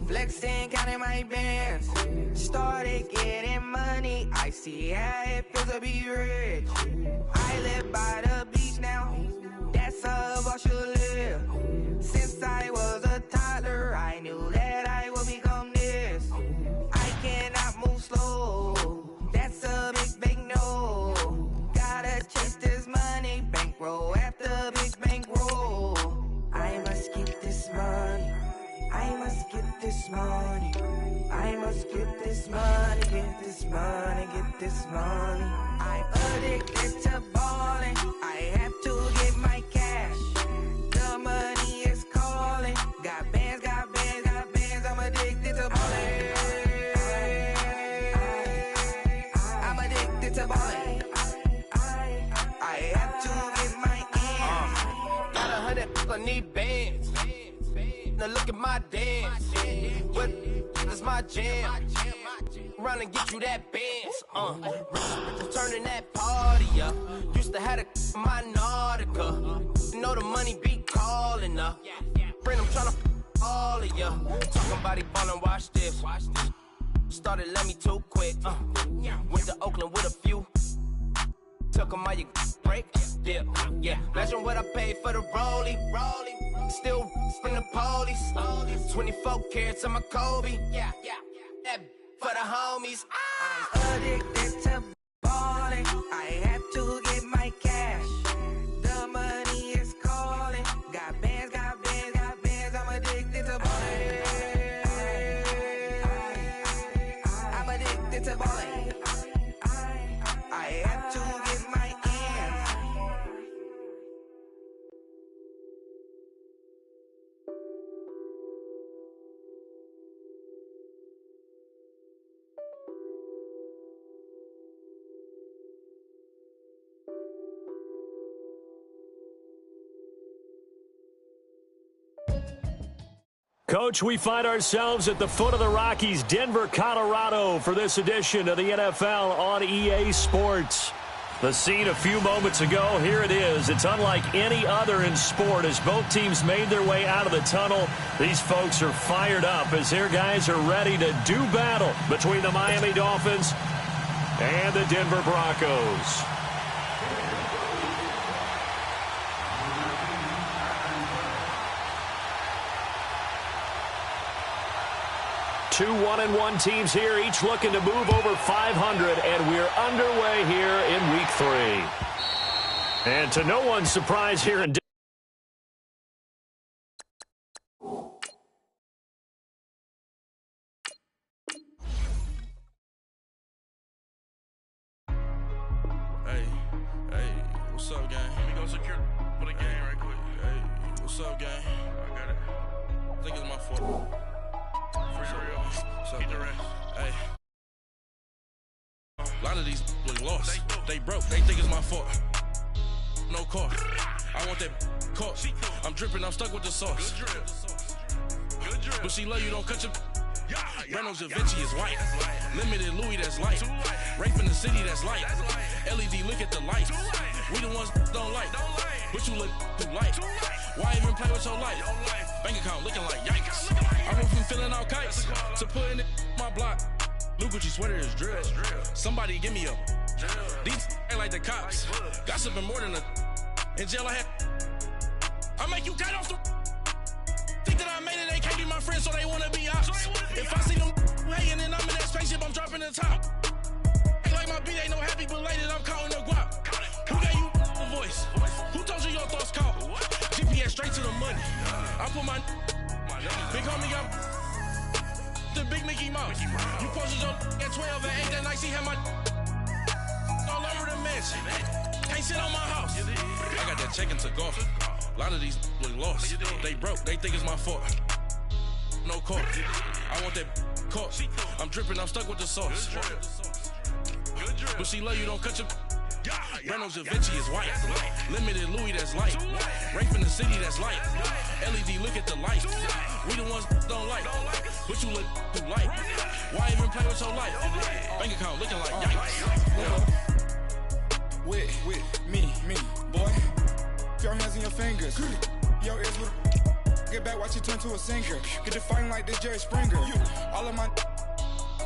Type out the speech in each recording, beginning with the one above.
Flexing, counting my bands. Started getting money. I see how it feels to be rich. I live by the beach now. That's how I should live. Since I was a toddler, I knew that I would become this. I cannot move slow. That's a big no. Gotta chase this money. Bankroll after big bankroll. I must get this money. I must get this money. I must get this money. Get this money. Get this money. I'm addicted to balling. I have to get my cash. The money is calling. Got bands, got bands, got bands. I'm addicted to balling. I'm addicted to balling. I have to get my ends. Got 100, I need bands. Now look at my dance. What is my jam? Run and get you that bands. Turning that party up. Used to have my Nautica. You know the money be calling up. Friend, I'm tryna all of ya. Talking about it ballin', watch this. Started let me too quick. Went to Oakland with a few. Took 'em all you break. Yeah. Imagine what I paid for the rollie. Still from the police. 24 carats on my Kobe. Yeah. That for the homies. I'm addicted to balling. I have to get my cash. The money is calling. Got bands, got bands, got bands. I'm addicted to balling. I'm addicted to balling. I have to get my ends. Coach, we find ourselves at the foot of the Rockies, Denver, Colorado, for this edition of the NFL on EA Sports. The scene a few moments ago, here it is. It's unlike any other in sport as both teams made their way out of the tunnel. These folks are fired up as their guys are ready to do battle between the Miami Dolphins and the Denver Broncos. 2 1-1 teams here, each looking to move over 500, and we're underway here in Week 3. And to no one's surprise here in Hey, what's up, gang? Let me go secure for the game right quick. Hey, what's up, gang? I got it. I think it's my fault. For real. What's up, man? Hey. A lot of these was lost. They broke. They think it's my fault. No car. I want that car. I'm dripping. I'm stuck with the sauce. Good drip. But she love you. Don't cut your... Reynolds Da Vinci is white. Limited Louis, that's light. Rape in the city, that's light. LED, look at the lights. We the ones don't like. But you look too light. Why even play with your life? Bank account looking like yikes. I went from filling out kites to putting it in my block. Blue Gucci sweater is drill. Somebody give me a. These ain't like the cops. Gossiping more than a. In jail I had. I make you cut off the. Think that I made it, they can't be my friends, so they wanna be ops. If I see them hating and I'm in that spaceship, I'm dropping the top. Ain't like my beat ain't no happy belated, I'm counting the guap. Who gave you a voice? Who told you your thoughts count? GPS straight to the money. I put my big homie up the big Mickey Mouse. You posted your at 12 and 8 that night, she had my all over the mansion. Can't sit on my house. I got that check into golf. A lot of these look lost. They broke, they think it's my fault. No car. I want that car. I'm dripping, I'm stuck with the sauce. But she love you, don't cut your. Reynolds Da Vinci is white. Limited Louis, that's light. Rape in the city, that's light. LED, look at the lights. We the ones don't like. But you look too light. Why even play with your life? Bank account looking like yikes. With me, boy. Your hands in your fingers. Your ears with get back, watch it turn to a singer. Get to fighting like this Jerry Springer. All of my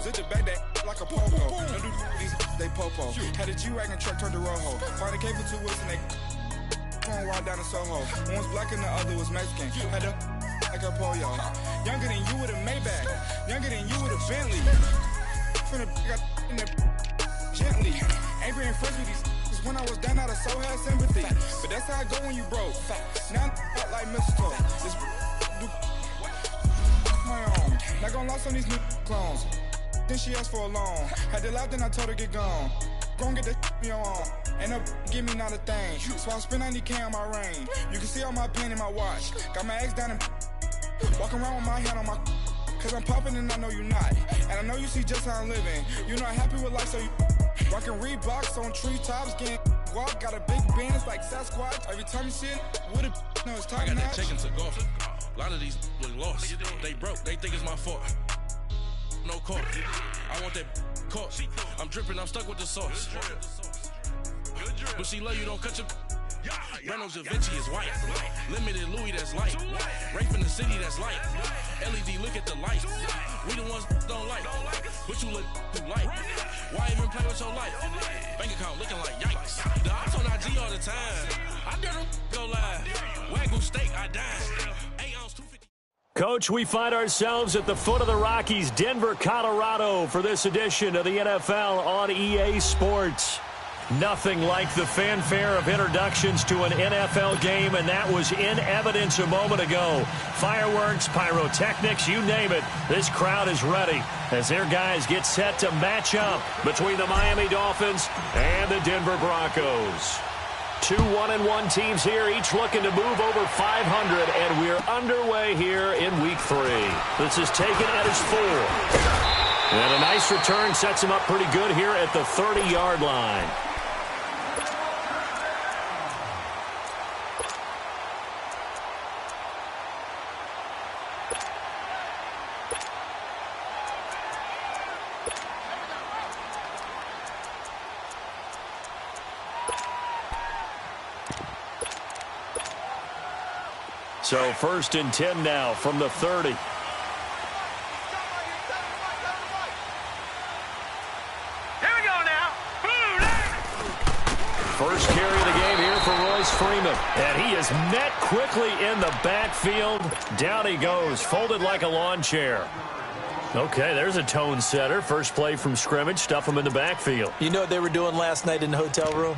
zit the back that like a popo. No do these they popo. Had a G-Wagon truck turned to Rojo. Find a cable 2 wheels and they going wild down in Soho. One was black and the other was Mexican. Had a like a pollo. Younger than you with a Maybach. Younger than you with a Bentley. From the got in the gently. Ain't been friends with these. When I was down out of so had sympathy. But that's how I go when you broke. Now I'm like mistletoe. This my own. Not gonna lost on these new clones. Then she asked for a loan. Had to laugh, then I told her get gone. Gon' get that me on. Ain't no give me not a thing. So I spend 90K on my ring. You can see all my pain in my watch. Got my ex down and walking around with my hand on my. Cause I'm popping and I know you not. And I know you see just how I'm living. You not happy with life, so you rockin' Reeboks on treetops, getting guap. Got a big bands like Sasquatch. Every time you see it, with it, no, it's top notch. I got that chicken to golf. A lot of these look lost. They broke. They think it's my fault. No court. I want that court. I'm dripping. I'm stuck with the sauce. But she love you. Don't cut your. Reynolds Da Vinci is white. Limited Louis that's light. Rape in the city that's light. LED look at the light. We the ones don't like. But you look too light. Why even play with your life? Bank account looking like yikes. The ops on IG all the time. I dare them go live. Wagyu steak, I dine. 8 ounce 250. Coach, we find ourselves at the foot of the Rockies, Denver, Colorado, for this edition of the NFL on EA Sports. Nothing like the fanfare of introductions to an NFL game, and that was in evidence a moment ago. Fireworks, pyrotechnics, you name it. This crowd is ready as their guys get set to match up between the Miami Dolphins and the Denver Broncos. 2 1-1 teams here, each looking to move over 500, and we're underway here in Week 3. This is taken at his 4. And a nice return sets him up pretty good here at the 30-yard line. So 1st and 10 now from the 30. Here we go now. First carry of the game here for Royce Freeman. And he is met quickly in the backfield. Down he goes, folded like a lawn chair. Okay, there's a tone setter. First play from scrimmage, stuff him in the backfield. You know what they were doing last night in the hotel room?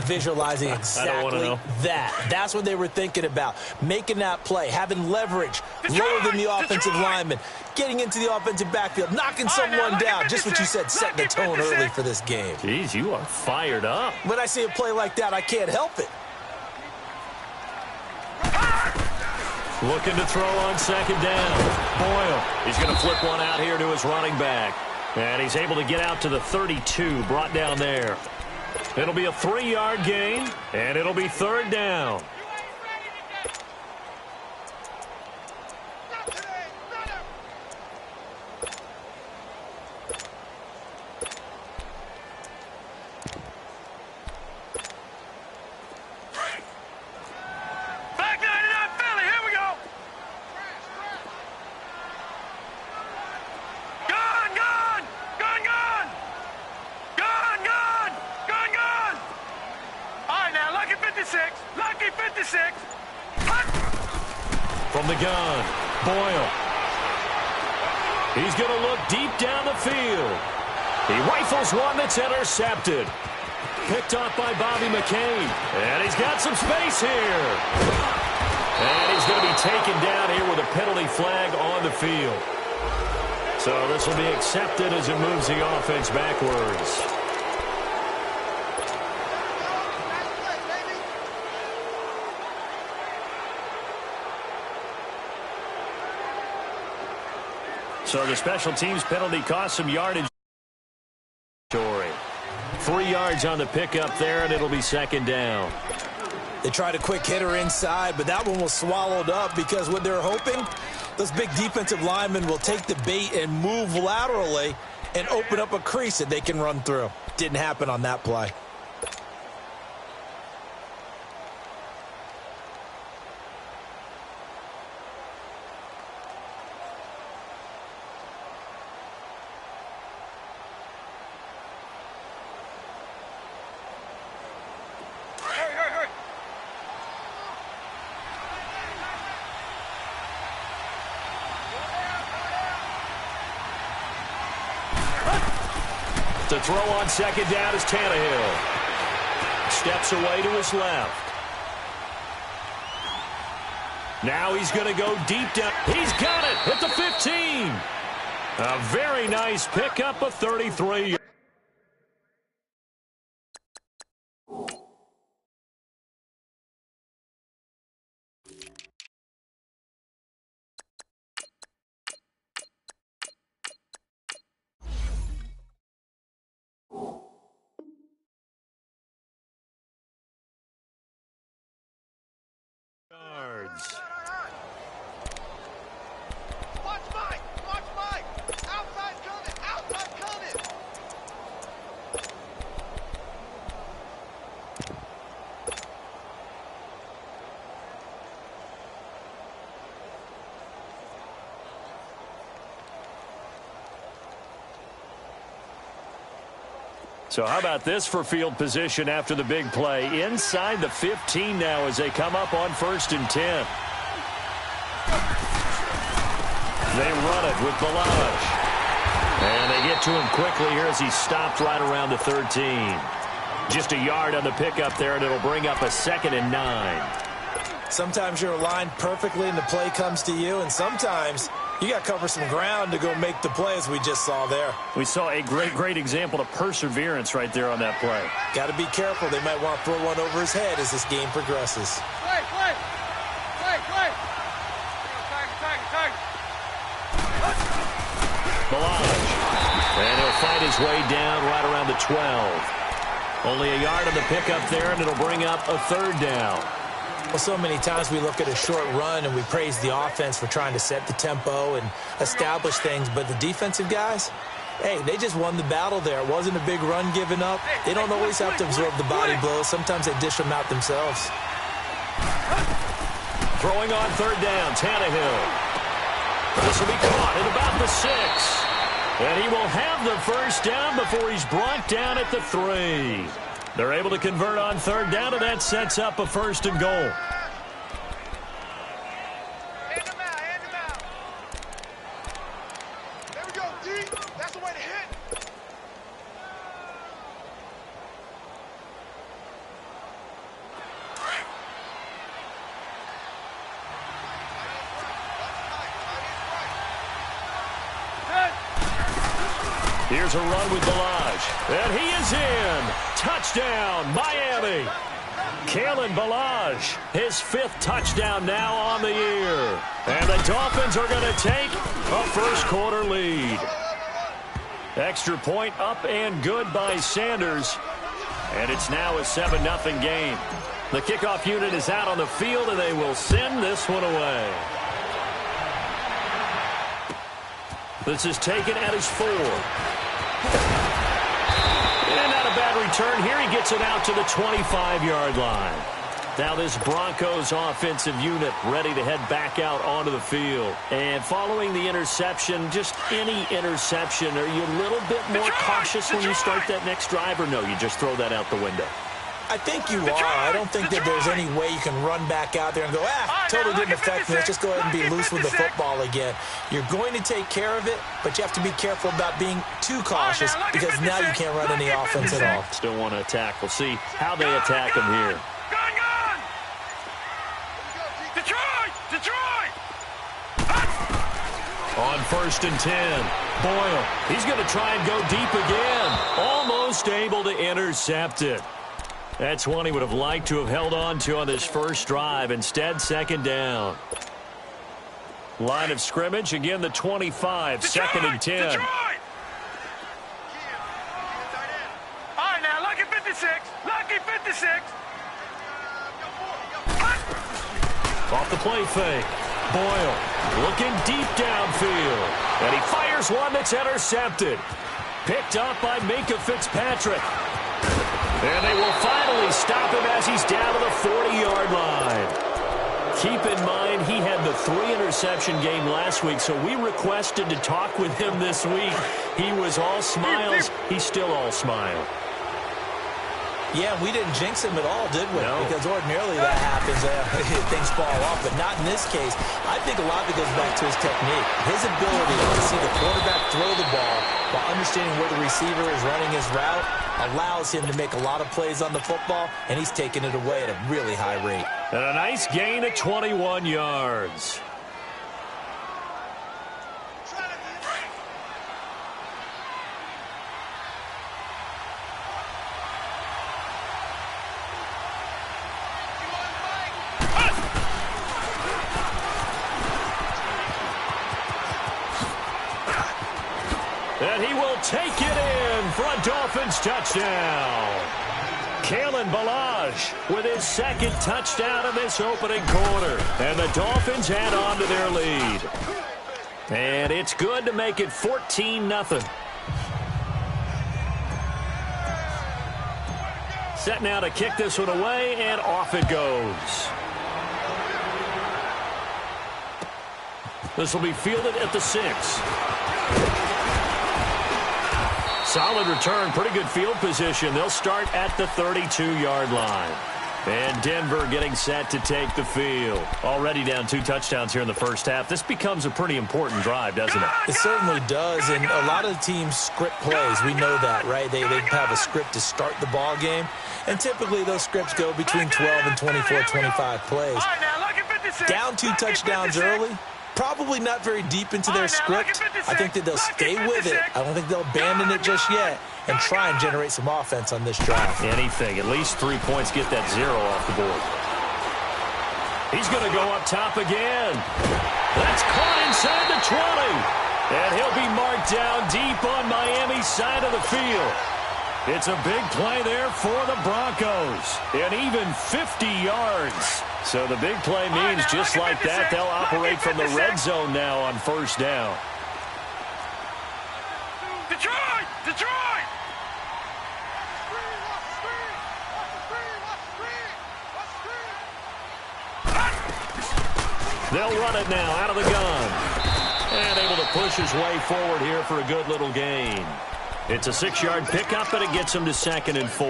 Visualizing exactly that. That's what they were thinking about. Making that play, having leverage, lower than the offensive lineman, getting into the offensive backfield, knocking someone down. Just what you said, setting the tone early for this game. Jeez, you are fired up. When I see a play like that, I can't help it. Looking to throw on 2nd down. Boyle, he's going to flip one out here to his running back. And he's able to get out to the 32, brought down there. It'll be a 3-yard gain, and it'll be 3rd down. From the gun, Boyle. He's going to look deep down the field. He rifles one that's intercepted. Picked off by Bobby McCain. And he's got some space here. And he's going to be taken down here with a penalty flag on the field. So this will be accepted as it moves the offense backwards. So the special teams penalty cost some yardage. 3 yards on the pickup there, and it'll be 2nd down. They tried a quick hitter inside, but that one was swallowed up because what they're hoping, those big defensive linemen will take the bait and move laterally and open up a crease that they can run through. Didn't happen on that play. To throw on second down is Tannehill. Steps away to his left. Now he's going to go deep down. He's got it at the 15. A very nice pickup of 33. Yards. Watch Mike! Watch Mike! Outside coming! Outside coming! So how about this for field position after the big play? Inside the 15 now as they come up on 1st and 10. They run it with Balaj. And they get to him quickly here as he stopped right around the 13. Just a yard on the pickup there, and it'll bring up a 2nd and 9. Sometimes you're aligned perfectly and the play comes to you, and sometimes you got to cover some ground to go make the play, as we just saw there. We saw a great example of perseverance right there on that play. Got to be careful. They might want to throw one over his head as this game progresses. Play! Balaj. And he'll fight his way down right around the 12. Only a yard on the pickup there, and it'll bring up a 3rd down. Well, so many times we look at a short run and we praise the offense for trying to set the tempo and establish things, but the defensive guys, hey, they just won the battle there. It wasn't a big run given up. They don't always have to absorb the body blows. Sometimes they dish them out themselves. Throwing on 3rd down, Tannehill. This will be caught at about the 6. And he will have the 1st down before he's brought down at the 3. They're able to convert on 3rd down, and that sets up a 1st and goal. Hand him out! There we go, D! That's the way to hit! Here's a run with Balaj. And he is in. Touchdown, Miami. Kalen Balaj, his 5th touchdown now on the year. And the Dolphins are going to take a 1st quarter lead. Extra point up and good by Sanders. And it's now a 7-0 game. The kickoff unit is out on the field, and they will send this one away. This is taken at his 4. And not a bad return here. He gets it out to the 25-yard line. Now this Broncos offensive unit ready to head back out onto the field. And following the interception, just any interception, are you a little bit more cautious when you start that next drive, or no, you just throw that out the window? I think you are. I don't think that there's any way you can run back out there and go, totally didn't affect me. Let's just go ahead and be loose with the football again. You're going to take care of it, but you have to be careful about being too cautious because now you can't run any offense at all. Still want to attack. We'll see how they attack him here. Detroit! On 1st and 10, Boyle. He's going to try and go deep again. Almost able to intercept it. That's one he would have liked to have held on to on this first drive. Instead, 2nd down. Line of scrimmage, again the 25, Detroit, 2nd and 10. Detroit! All right, now, lucky 56. Lucky 56. Off the play fake. Boyle looking deep downfield. And he fires one that's intercepted. Picked up by Minkah Fitzpatrick. And they will finally stop him as he's down to the 40-yard line. Keep in mind, he had the 3-interception game last week, so we requested to talk with him this week. He was all smiles. He's still all smile. Yeah, we didn't jinx him at all, did we? No. Because ordinarily that happens. Things fall off, but not in this case. I think a lot of it goes back to his technique. His ability to see the quarterback throw the ball while understanding where the receiver is running his route allows him to make a lot of plays on the football, and he's taking it away at a really high rate. And a nice gain of 21 yards. And he will take it in for a Dolphins touchdown. Kalen Ballage with his second touchdown in this opening quarter. And the Dolphins add on to their lead. And it's good to make it 14-0. Set now to kick this one away, and off it goes. This will be fielded at the 6. Solid return, pretty good field position. They'll start at the 32-yard line. And Denver getting set to take the field. Already down 2 touchdowns here in the first half. This becomes a pretty important drive, doesn't it? It certainly does, and a lot of the teams script plays. We know that, right? They have a script to start the ball game, and typically those scripts go between 12 and 24, 25 plays. Down 2 touchdowns early. Probably not very deep into their script. I think that they'll stay with it. I don't think they'll abandon it just yet and try and generate some offense on this drive. Anything. At least 3 points. Get that 0 off the board. He's going to go up top again. That's caught inside the 20. And he'll be marked down deep on Miami's side of the field. It's a big play there for the Broncos. And even 50 yards. So the big play means just like that, they'll operate from the red zone now on first down. Detroit! Detroit! They'll run it now out of the gun. And able to push his way forward here for a good little gain. It's a 6-yard pickup, and it gets him to 2nd and 4.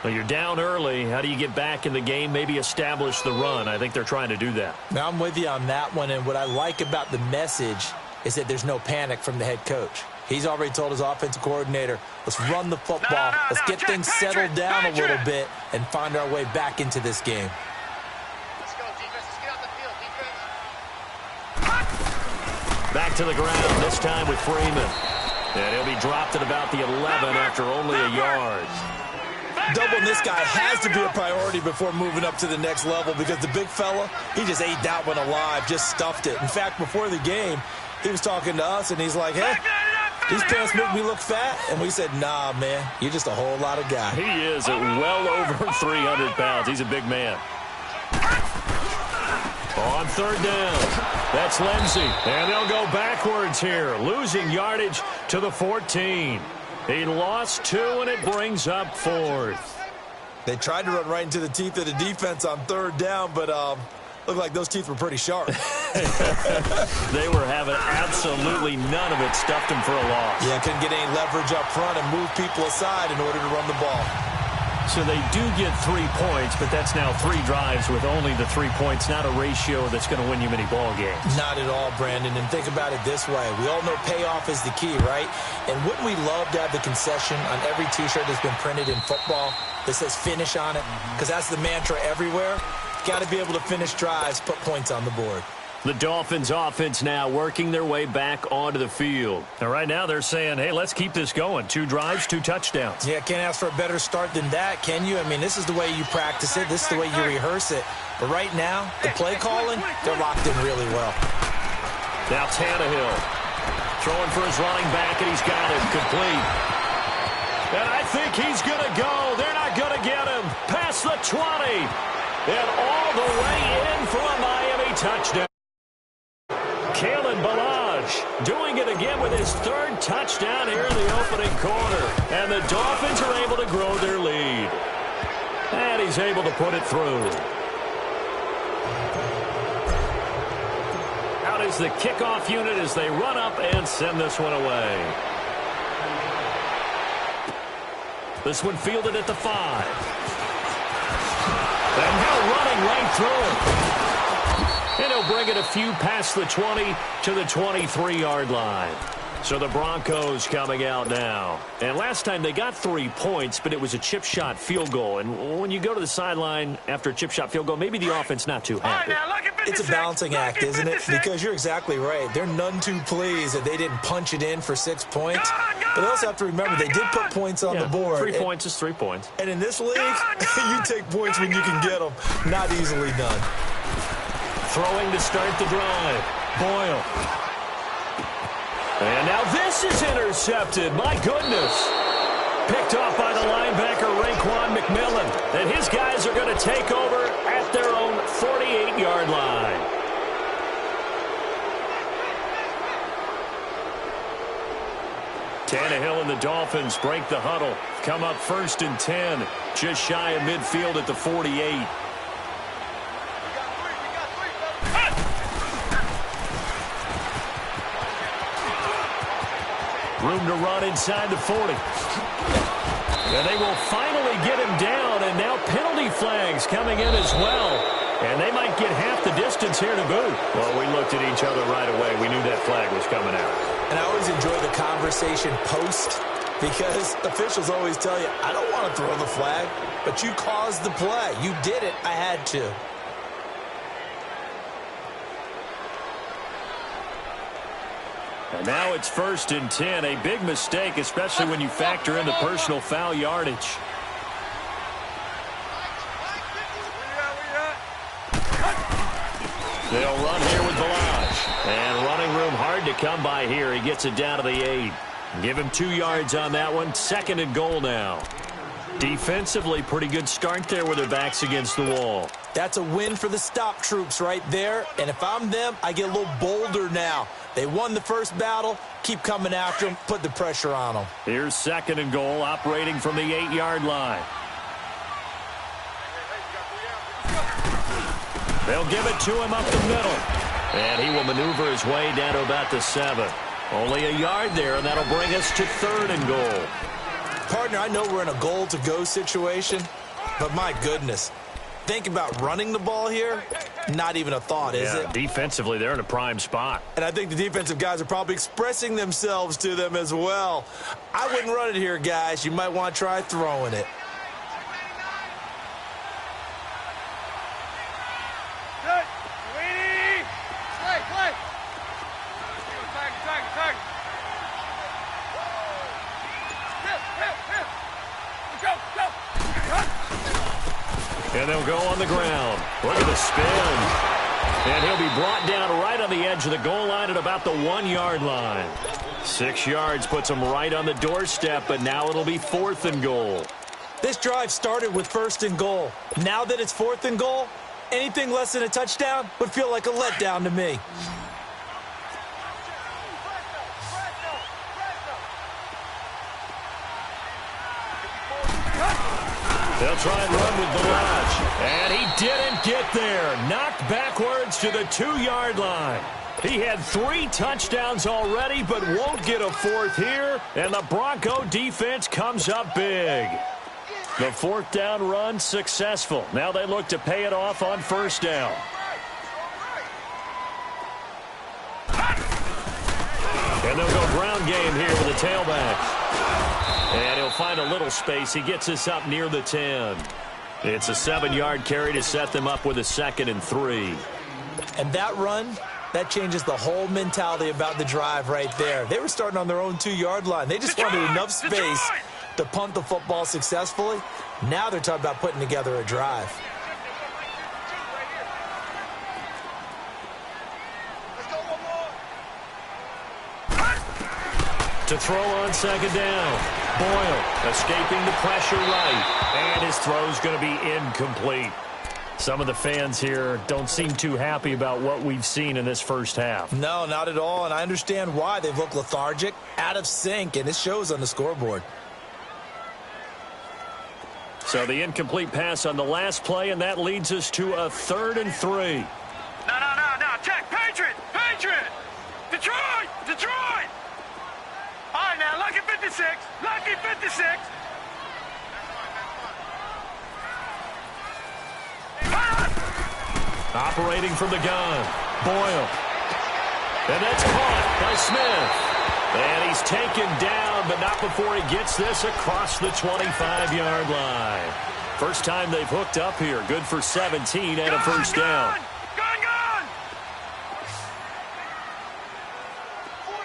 Well, you're down early. How do you get back in the game, maybe establish the run? I think they're trying to do that. Now, I'm with you on that one, and what I like about the message is that there's no panic from the head coach. He's already told his offensive coordinator, let's run the football, let's get things settled down a little bit and find our way back into this game. Let's go, defense. Let's get off the field, defense. Back to the ground, this time with Freeman. And he'll be dropped at about the 11 after only a yard. Doubling this guy has to be a priority before moving up to the next level because the big fella, he just ate that one alive, just stuffed it. In fact, before the game, he was talking to us, and he's like, hey, these pants make me look fat. And we said, nah, man, you're just a whole lot of guy. He is at well over 300 pounds. He's a big man. On third down, that's Lindsey. And they'll go backwards here, losing yardage to the 14. He lost 2, and it brings up 4th. They tried to run right into the teeth of the defense on third down, but looked like those teeth were pretty sharp. They were having absolutely none of it. Stuffed him for a loss. Yeah, couldn't get any leverage up front and move people aside in order to run the ball. So they do get 3 points, but that's now 3 drives with only the 3 points, not a ratio that's going to win you many ball games. Not at all, Brandon. And think about it this way. We all know payoff is the key, right? And wouldn't we love to have the concession on every T-shirt that's been printed in football that says finish on it? Because that's the mantra everywhere. Got to be able to finish drives, put points on the board. The Dolphins offense now working their way back onto the field. And right now they're saying, hey, let's keep this going. 2 drives, 2 touchdowns. Yeah, can't ask for a better start than that, can you? I mean, this is the way you practice it. This is the way you rehearse it. But right now, the play calling, they're locked in really well. Now Tannehill throwing for his running back, and he's got it complete. And I think he's going to go. They're not going to get him. Past the 20. And all the way in for a Miami touchdown. Kalen Ballage doing it again with his 3rd touchdown here in the opening quarter. And the Dolphins are able to grow their lead. And he's able to put it through. Out is the kickoff unit as they run up and send this one away. This one fielded at the 5. And now running right through it. And he'll bring it a few past the 20 to the 23-yard line. So the Broncos coming out now. And last time they got 3 points, but it was a chip shot field goal. And when you go to the sideline after a chip shot field goal, maybe the offense not too happy. It's a balancing act, isn't it? Because you're exactly right. They're none too pleased that they didn't punch it in for 6 points. But they also have to remember they did put points on the board. 3 points is 3 points. And in this league, you take points when you can get them. Not easily done. Throwing to start the drive. Boyle. And now this is intercepted. My goodness. Picked off by the linebacker, Raekwon McMillan. And his guys are going to take over at their own 48-yard line. Tannehill and the Dolphins break the huddle. Come up 1st and 10. Just shy of midfield at the 48. Room to run inside the 40. And they will finally get him down, and now penalty flags coming in as well. And they might get half the distance here to boot. Well, we looked at each other right away. We knew that flag was coming out. And I always enjoy the conversation post, because officials always tell you, I don't want to throw the flag, but you caused the play. You did it. I had to. And now it's 1st and 10. A big mistake, especially when you factor in the personal foul yardage. They'll run here with Balaj. And running room hard to come by here. He gets it down to the 8. Give him 2 yards on that one. 2nd and goal now. Defensively, pretty good start there with their backs against the wall. That's a win for the stop troops right there. And if I'm them, I get a little bolder now. They won the first battle. Keep coming after them. Put the pressure on them. Here's 2nd and goal, operating from the 8-yard line. They'll give it to him up the middle. And he will maneuver his way down to about the 7. Only a yard there, and that'll bring us to 3rd and goal. Partner, I know we're in a goal-to-go situation, but my goodness. Think about running the ball here. Not even a thought, is it? Defensively, they're in a prime spot. And I think the defensive guys are probably expressing themselves to them as well. I wouldn't run it here, guys. You might want to try throwing it. And they'll go on the ground. Look at the spin. And he'll be brought down right on the edge of the goal line at about the 1-yard line. 6 yards puts him right on the doorstep, but now it'll be 4th and goal. This drive started with 1st and goal. Now that it's 4th and goal, anything less than a touchdown would feel like a letdown to me. They'll try and run with Balaj. And he didn't get there. Knocked backwards to the 2-yard line. He had 3 touchdowns already, but won't get a 4th here. And the Bronco defense comes up big. The 4th down run successful. Now they look to pay it off on 1st down. And they'll go ground game here with the tailback. And he'll find a little space. He gets us up near the 10. It's a 7-yard carry to set them up with a 2nd and 3. And that run, that changes the whole mentality about the drive right there. They were starting on their own 2-yard line. They just wanted enough space to punt the football successfully. Now they're talking about putting together a drive. To throw on 2nd down. Boyle escaping the pressure right. And his throw's going to be incomplete. Some of the fans here don't seem too happy about what we've seen in this first half. No, not at all, and I understand why. They've looked lethargic, out of sync, and it shows on the scoreboard. So the incomplete pass on the last play, and that leads us to a 3rd and 3. No. Check. Patriot. Detroit. All right, now, lucky 56. Operating from the gun, Boyle. And that's caught by Smith. And he's taken down, but not before he gets this across the 25-yard line. First time they've hooked up here. Good for 17 and a first down. Gun!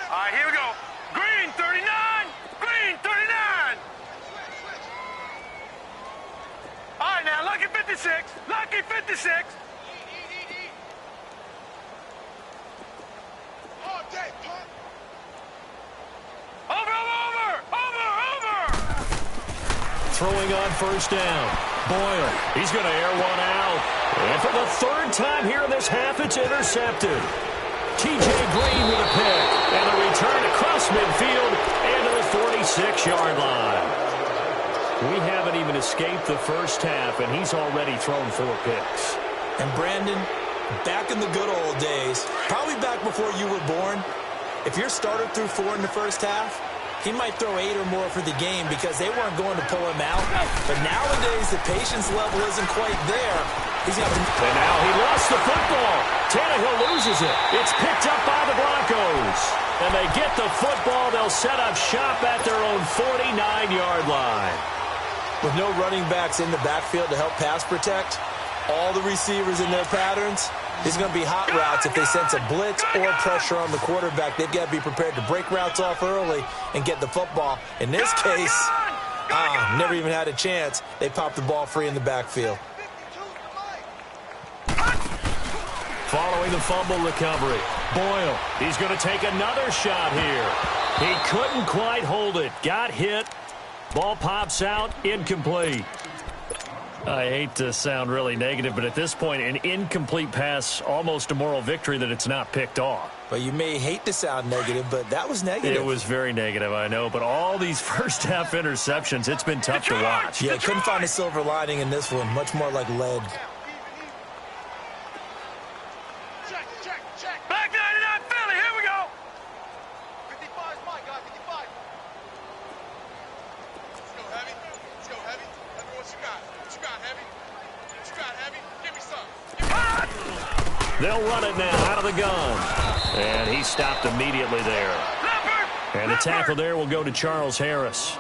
All right, here we go. Green 39! Green 39! All right, now, lucky 56. Lucky 56. Over! Throwing on first down. Boyle, he's going to air one out. And for the third time here in this half, it's intercepted. T.J. Green with a pick. And a return across midfield and to the 46-yard line. We haven't even escaped the first half, and he's already thrown 4 picks. And Brandon, back in the good old days, probably back before you were born, if your starter threw 4 in the first half, he might throw 8 or more for the game because they weren't going to pull him out. But nowadays, the patience level isn't quite there. He's got to... And now he lost the football. Tannehill loses it. It's picked up by the Broncos. And they get the football. They'll set up shop at their own 49-yard line. With no running backs in the backfield to help pass protect, all the receivers in their patterns, there's going to be hot routes if they sense a blitz or pressure on the quarterback. They've got to be prepared to break routes off early and get the football. In this case, never even had a chance. They popped the ball free in the backfield. Following the fumble recovery, Boyle, he's going to take another shot here. He couldn't quite hold it. Got hit. Ball pops out, incomplete. I hate to sound really negative, but at this point, an incomplete pass, almost a moral victory that it's not picked off. Well, you may hate to sound negative, but that was negative. It was very negative, I know, but all these first-half interceptions, it's been tough to watch. Yeah, couldn't find a silver lining in this one, much more like lead. Back 99 Philly, here we go. 55 is my guy, 55. Let's go, Heavy. Let's go, Heavy. Heavy, what you got? What you got, Heavy? What you got, Heavy? Give me some. They'll run it now out of the gun. And he stopped immediately there. And the tackle there will go to Charles Harris.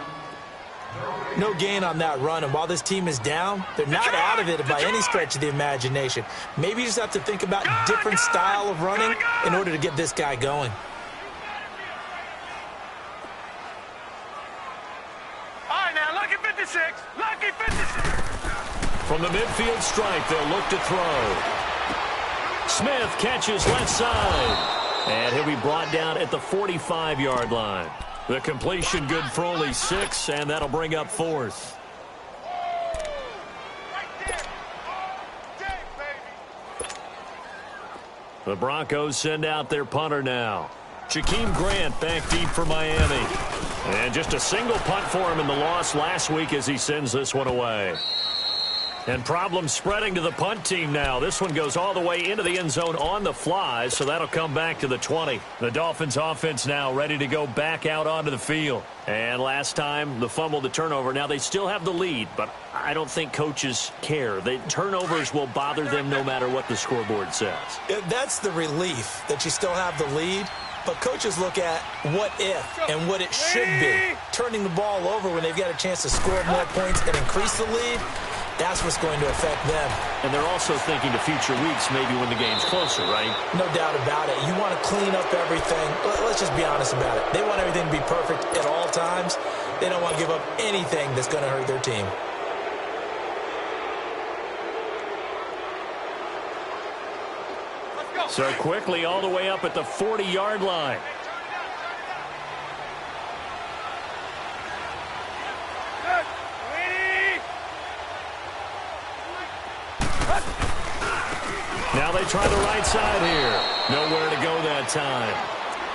No gain on that run, and while this team is down, they're not out of it by any stretch of the imagination. Maybe you just have to think about a different style of running in order to get this guy going. All right, now, lucky 56. Lucky 56. From the midfield stripe, they'll look to throw. Smith catches left side. And he'll be brought down at the 45-yard line. The completion good for only 6, and that'll bring up 4th. The Broncos send out their punter now. Jakeem Grant back deep for Miami. And just a single punt for him in the loss last week as he sends this one away. And problems spreading to the punt team now. This one goes all the way into the end zone on the fly, so that'll come back to the 20. The Dolphins offense now ready to go back out onto the field. And last time, the fumble, the turnover. Now they still have the lead, but I don't think coaches care. The turnovers will bother them no matter what the scoreboard says. That's the relief that you still have the lead. But coaches look at what if and what it should be. Turning the ball over when they've got a chance to score more points and increase the lead, that's what's going to affect them. And they're also thinking to future weeks, maybe when the game's closer, right? No doubt about it. You want to clean up everything. Let's just be honest about it. They want everything to be perfect at all times. They don't want to give up anything that's going to hurt their team. So quickly all the way up at the 40-yard line. Now they try the right side here. Nowhere to go that time.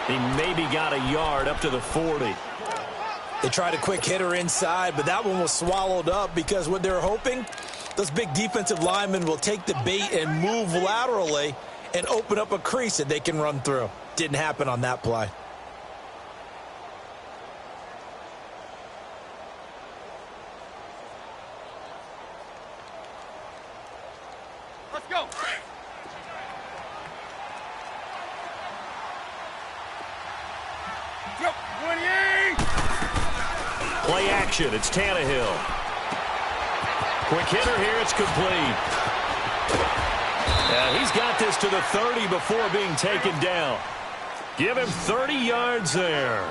He maybe got a yard up to the 40. They tried a quick hitter inside, but that one was swallowed up because what they're hoping, those big defensive linemen will take the bait and move laterally and open up a crease that they can run through. Didn't happen on that play. Let's go. Play action. It's Tannehill. Quick hitter here. It's complete. Yeah, he's got this to the 30 before being taken down. Give him 30 yards there.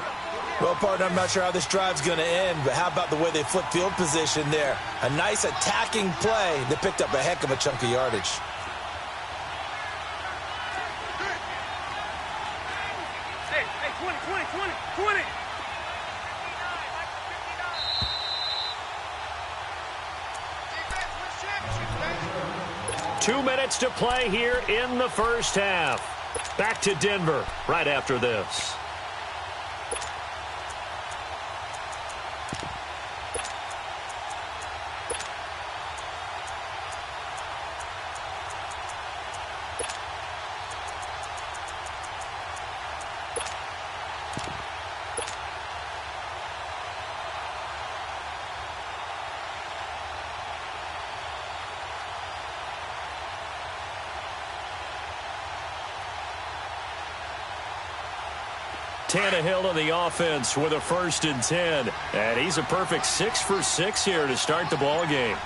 Well, partner, I'm not sure how this drive's going to end, but how about the way they flip field position there? A nice attacking play that picked up a heck of a chunk of yardage. Hey, 20. 2 minutes to play here in the first half. Back to Denver right after this. Tannehill on the offense with a 1st and 10. And he's a perfect 6 for 6 here to start the ball game.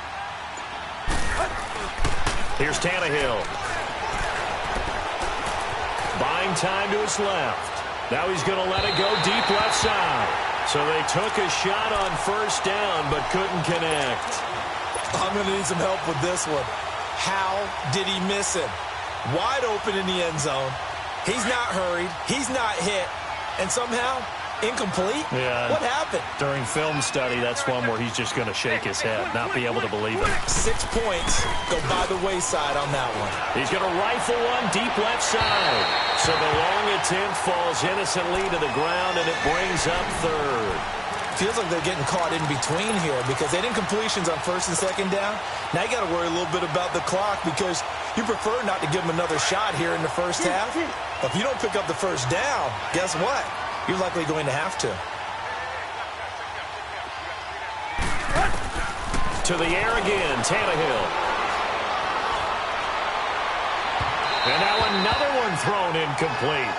Here's Tannehill. Buying time to his left. Now he's going to let it go deep left side. So they took a shot on 1st down but couldn't connect. I'm going to need some help with this one. How did he miss him? Wide open in the end zone. He's not hurried. He's not hit. And somehow, incomplete? Yeah. What happened? During film study, that's one where he's just going to shake his head, not be able to believe it. 6 points go by the wayside on that one. He's going to rifle one deep left side. So the long attempt falls innocently to the ground, and it brings up 3rd. Feels like they're getting caught in between here because they didn't completions on 1st and 2nd down. Now you got to worry a little bit about the clock because you prefer not to give them another shot here in the first half. But if you don't pick up the 1st down, guess what? You're likely going to have to. To the air again, Tannehill. And now another one thrown incomplete.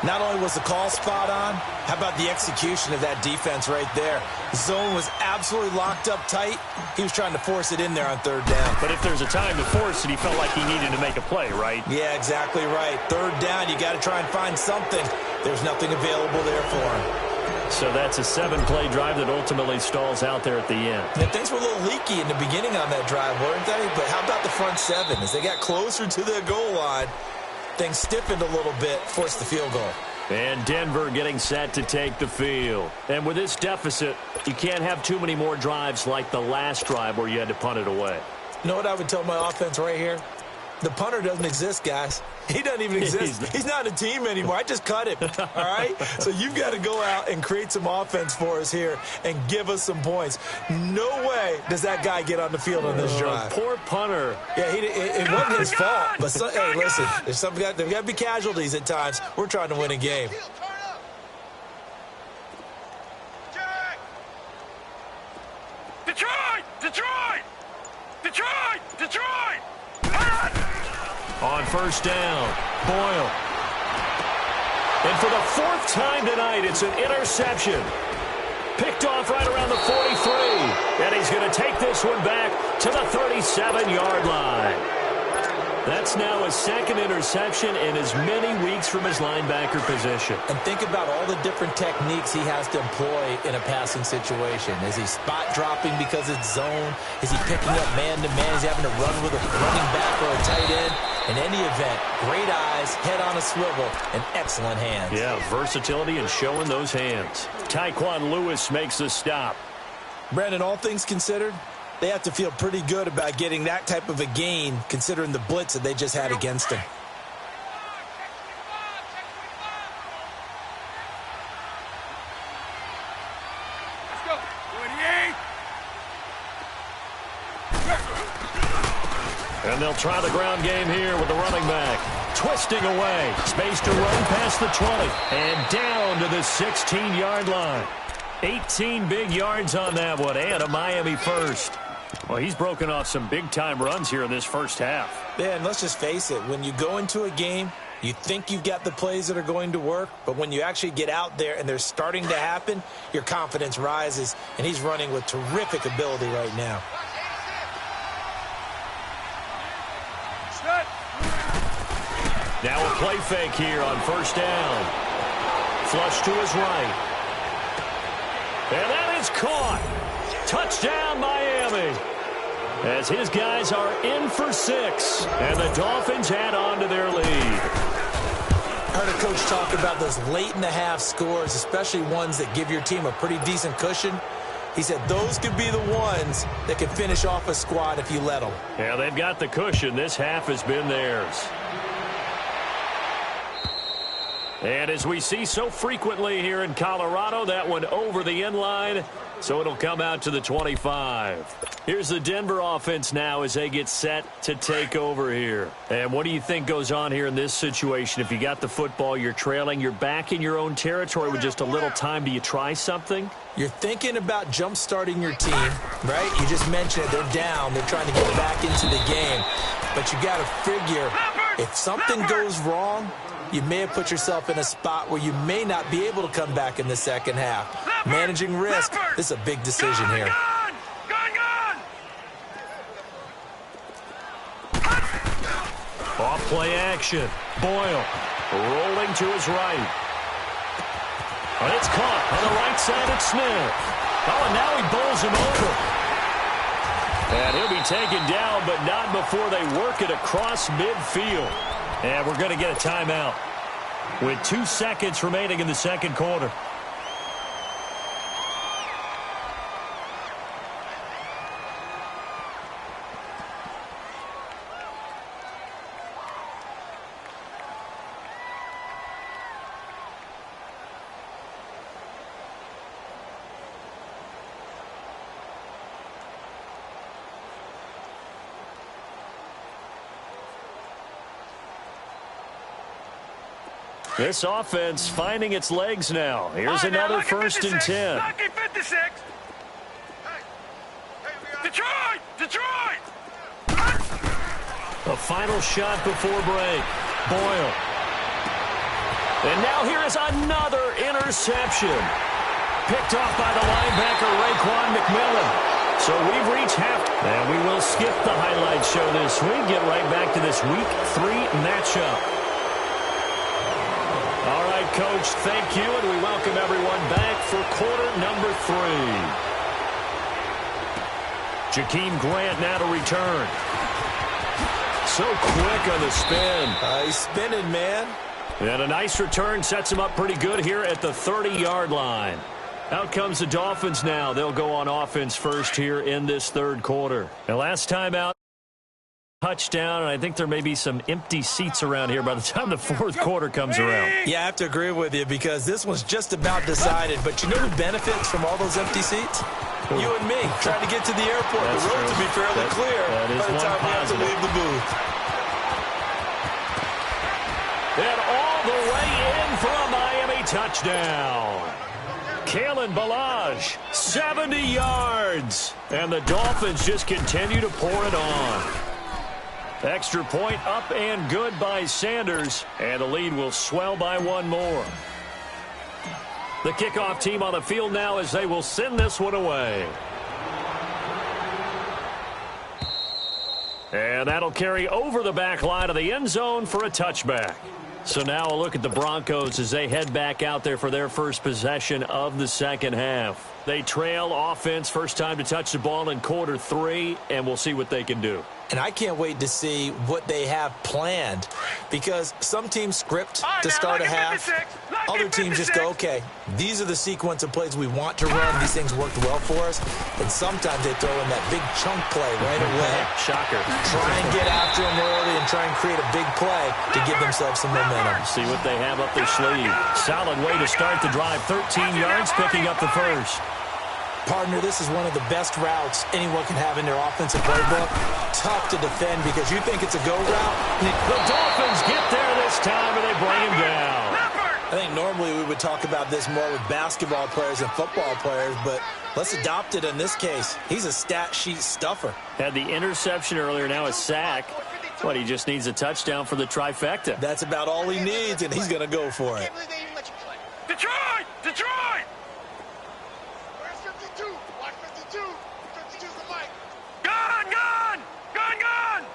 Not only was the call spot on, how about the execution of that defense right there? Zone was absolutely locked up tight. He was trying to force it in there on 3rd down. But if there's a time to force it, he felt like he needed to make a play, right? Yeah, exactly right. 3rd down, you got to try and find something. There's nothing available there for him. So that's a 7-play drive that ultimately stalls out there at the end. Yeah, things were a little leaky in the beginning on that drive, weren't they? But how about the front 7? As they got closer to the goal line, things stiffened a little bit, forced the field goal. And Denver getting set to take the field. And with this deficit, you can't have too many more drives like the last drive where you had to punt it away. You know what I would tell my offense right here? The punter doesn't exist, guys. He doesn't even exist. He's not a team anymore. I just cut him, all right? So you've got to go out and create some offense for us here and give us some points. No way does that guy get on the field on this drive. Poor punter. Yeah, it wasn't his fault. But, hey, listen, there's got to be casualties at times. We're trying to win a game. Detroit! On 1st down, Boyle. And for the 4th time tonight, it's an interception. Picked off right around the 43. And he's going to take this one back to the 37-yard line. That's now his 2nd interception in as many weeks from his linebacker position. And think about all the different techniques he has to employ in a passing situation. Is he spot dropping because it's zone? Is he picking up man-to-man? Is he having to run with a running back or a tight end? In any event, great eyes, head on a swivel, and excellent hands. Yeah, versatility and showing those hands. Tyquan Lewis makes the stop. Brandon, all things considered, they have to feel pretty good about getting that type of a gain considering the blitz that they just had against them. Let's go. 28. And they'll try the ground game here with the running back. Twisting away. Space to run past the 20. And down to the 16-yard line. 18 big yards on that one. And a Miami 1st. Well, he's broken off some big-time runs here in this first half. Yeah, and let's just face it. When you go into a game You think you've got the plays that are going to work, but when you actually get out there and they're starting to happen, your confidence rises, and he's running with terrific ability right now. Now a play fake here on first down. Flush to his right. And that is caught. Touchdown, Miami. As his guys are in for 6, and the Dolphins add on to their lead. I heard a coach talk about those late-in-the-half scores, especially ones that give your team a pretty decent cushion. He said those could be the ones that could finish off a squad if you let them. Yeah, they've got the cushion. This half has been theirs. And as we see so frequently here in Colorado, that one over the end line, so it'll come out to the 25. Here's the Denver offense now as they get set to take over here. And what do you think goes on here in this situation? If you got the football, you're trailing, you're back in your own territory with just a little time. Do you try something? You're thinking about jump-starting your team, right? You just mentioned it. They're down. They're trying to get back into the game. But you got to figure if something goes wrong, you may have put yourself in a spot where you may not be able to come back in the second half. Managing risk, this is a big decision here. Off play action. Boyle rolling to his right. And it's caught on the right side of Smith. Oh, and now he bowls him over. And he'll be taken down, but not before they work it across midfield. And we're going to get a timeout with 2 seconds remaining in the second quarter. This offense finding its legs now. Here's another 1st and 10. Lucky 56. Detroit! Detroit! A final shot before break. Boyle. And now here is another interception. Picked off by the linebacker, Raekwon McMillan. So we've reached half. And we will skip the highlights show this week. Get right back to this Week 3 matchup. All right, Coach, thank you, and we welcome everyone back for quarter number 3. Jakeem Grant now to return. So quick on the spin. He's spinning, man. And a nice return sets him up pretty good here at the 30-yard line. Out comes the Dolphins now. They'll go on offense first here in this third quarter. And last time out, touchdown, and I think there may be some empty seats around here by the time the fourth quarter comes around. Yeah, I have to agree with you because this one's just about decided. But you know who benefits from all those empty seats? You and me, trying to get to the airport. That's the road true. to be fairly clear that is by the time we have to leave the booth. And all the way in for a Miami touchdown. Kalen Ballage, 70 yards. And the Dolphins just continue to pour it on. Extra point up and good by Sanders, and the lead will swell by 1 more. The kickoff team on the field now as they will send this one away. And that'll carry over the back line of the end zone for a touchback. So now a look at the Broncos as they head back out there for their first possession of the second half. They trail offense, first time to touch the ball in quarter 3, and we'll see what they can do. And I can't wait to see what they have planned because some teams script to start a half. Other teams just go, okay, these are the sequence of plays we want to run. These things worked well for us. And sometimes they throw in that big chunk play right away. Shocker. Try and get after them early and try and create a big play to give themselves some momentum. See what they have up their sleeve. Solid way to start the drive. 13 yards, picking up the first. Partner, this is one of the best routes anyone can have in their offensive playbook. Tough to defend because you think it's a go route. The Dolphins get there this time, and they bring him down. I think normally we would talk about this more with basketball players and football players, but let's adopt it in this case. He's a stat sheet stuffer. Had the interception earlier, now a sack. But he just needs a touchdown for the trifecta. That's about all he needs, and he's going to go for it. Detroit! Detroit! Where's 52? Watch 52. 52's the mic. Gun! Gun! Gun! Gun!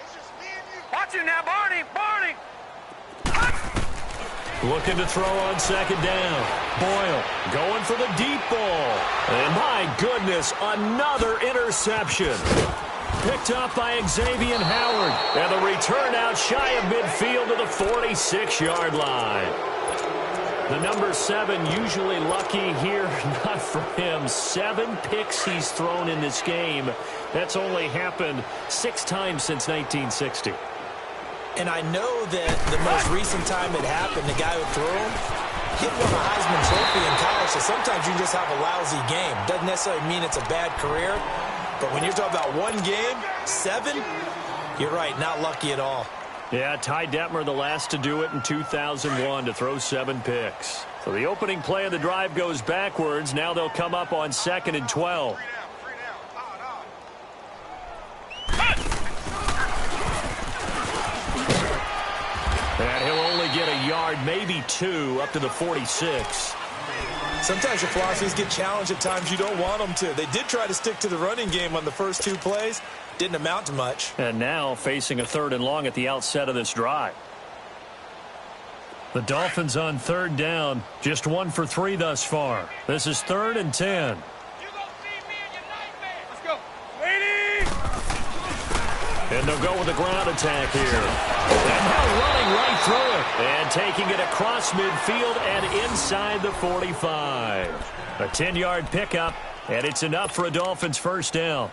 It's just me and you. Watch it now, Barney! Barney! Looking to throw on second down. Boyle going for the deep ball. And my goodness, another interception. Picked up by Xavier Howard. And the return out shy of midfield to the 46-yard line. The number 7 usually lucky here. Not for him. 7 picks he's thrown in this game. That's only happened 6 times since 1960. And I know that the most recent time it happened, the guy who threw him, he won a Heisman Trophy in college, so sometimes you just have a lousy game. Doesn't necessarily mean it's a bad career, but when you're talking about one game, 7, you're right, not lucky at all. Yeah, Ty Detmer, the last to do it in 2001, to throw 7 picks. So the opening play of the drive goes backwards. Now they'll come up on 2nd and 12. And he'll only get a yard, maybe 2, up to the 46. Sometimes your philosophies get challenged at times you don't want them to. They did try to stick to the running game on the first 2 plays. Didn't amount to much. And now facing a 3rd and long at the outset of this drive. The Dolphins on 3rd down. Just 1 for 3 thus far. This is 3rd and 10. And they'll go with a ground attack here. And now running right through it. And taking it across midfield and inside the 45. A 10-yard pickup, and it's enough for a Dolphins first down.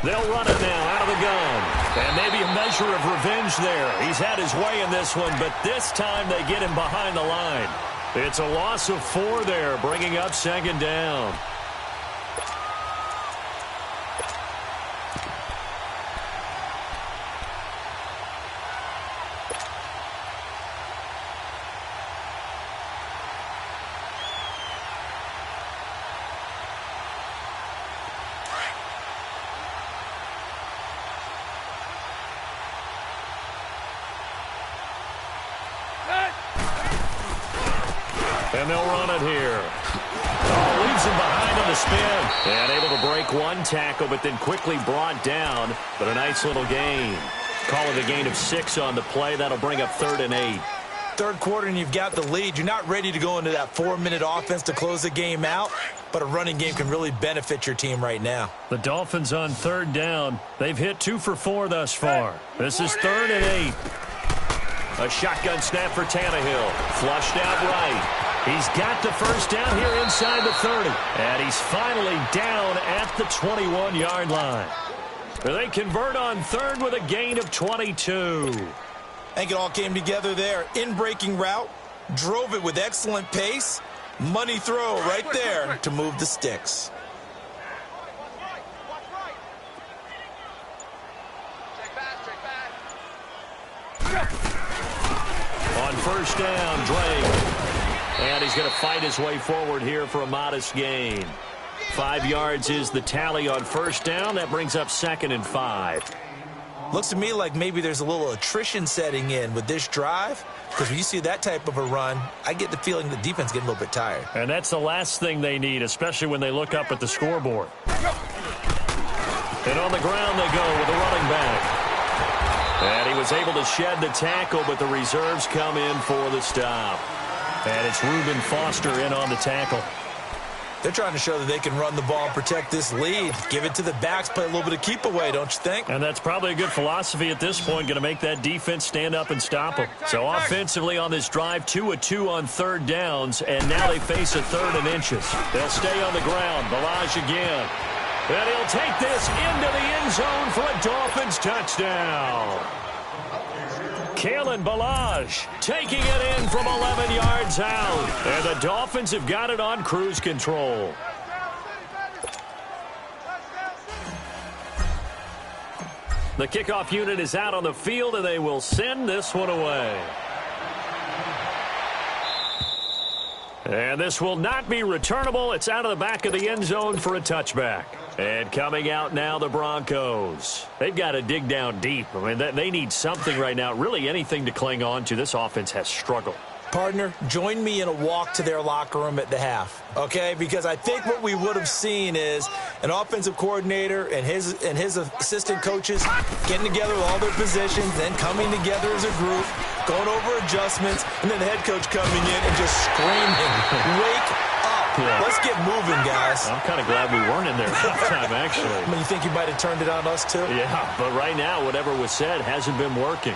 They'll run it now out of the gun. And maybe a measure of revenge there. He's had his way in this one, but this time they get him behind the line. It's a loss of 4 there, bringing up 2nd down. And they'll run it here. Oh, leaves him behind on the spin. And able to break 1 tackle, but then quickly brought down. But a nice little gain. Call it a gain of 6 on the play. That'll bring up 3rd and 8. 3rd quarter and you've got the lead. You're not ready to go into that 4-minute offense to close the game out, but a running game can really benefit your team right now. The Dolphins on 3rd down. They've hit 2 for 4 thus far. This is 3rd and 8. A shotgun snap for Tannehill. Flushed out right. He's got the first down here inside the 30. And he's finally down at the 21-yard line. They convert on 3rd with a gain of 22. I think it all came together there. In-breaking route. Drove it with excellent pace. Money throw right there to move the sticks. On first down, Drake. And he's going to fight his way forward here for a modest gain. 5 yards is the tally on first down. That brings up 2nd and 5. Looks to me like maybe there's a little attrition setting in with this drive. Because when you see that type of a run, I get the feeling the defense getting a little bit tired. And that's the last thing they need, especially when they look up at the scoreboard. And on the ground they go with the running back. And he was able to shed the tackle, but the reserves come in for the stop. And it's Reuben Foster in on the tackle. They're trying to show that they can run the ball and protect this lead. Give it to the backs, play a little bit of keep away, don't you think? And that's probably a good philosophy at this point, going to make that defense stand up and stop them. So offensively on this drive, 2 of 2 on 3rd downs, and now they face a 3rd and inches. They'll stay on the ground. Balaj again. And he'll take this into the end zone for a Dolphins touchdown. Kalen Balaj taking it in from 11 yards out. And the Dolphins have got it on cruise control. The kickoff unit is out on the field, and they will send this one away. And this will not be returnable. It's out of the back of the end zone for a touchback. And coming out now, the Broncos. They've got to dig down deep. I mean, they need something right now, really anything to cling on to. This offense has struggled. Partner, join me in a walk to their locker room at the half, okay? Because I think what we would have seen is an offensive coordinator and his assistant coaches getting together with all their positions, then coming together as a group, going over adjustments, and then the head coach coming in and just screaming, wake up. Yeah. Let's get moving, guys. I'm kind of glad we weren't in there at halftime, actually. I mean, you think you might have turned it on us, too? Yeah, but right now, whatever was said hasn't been working.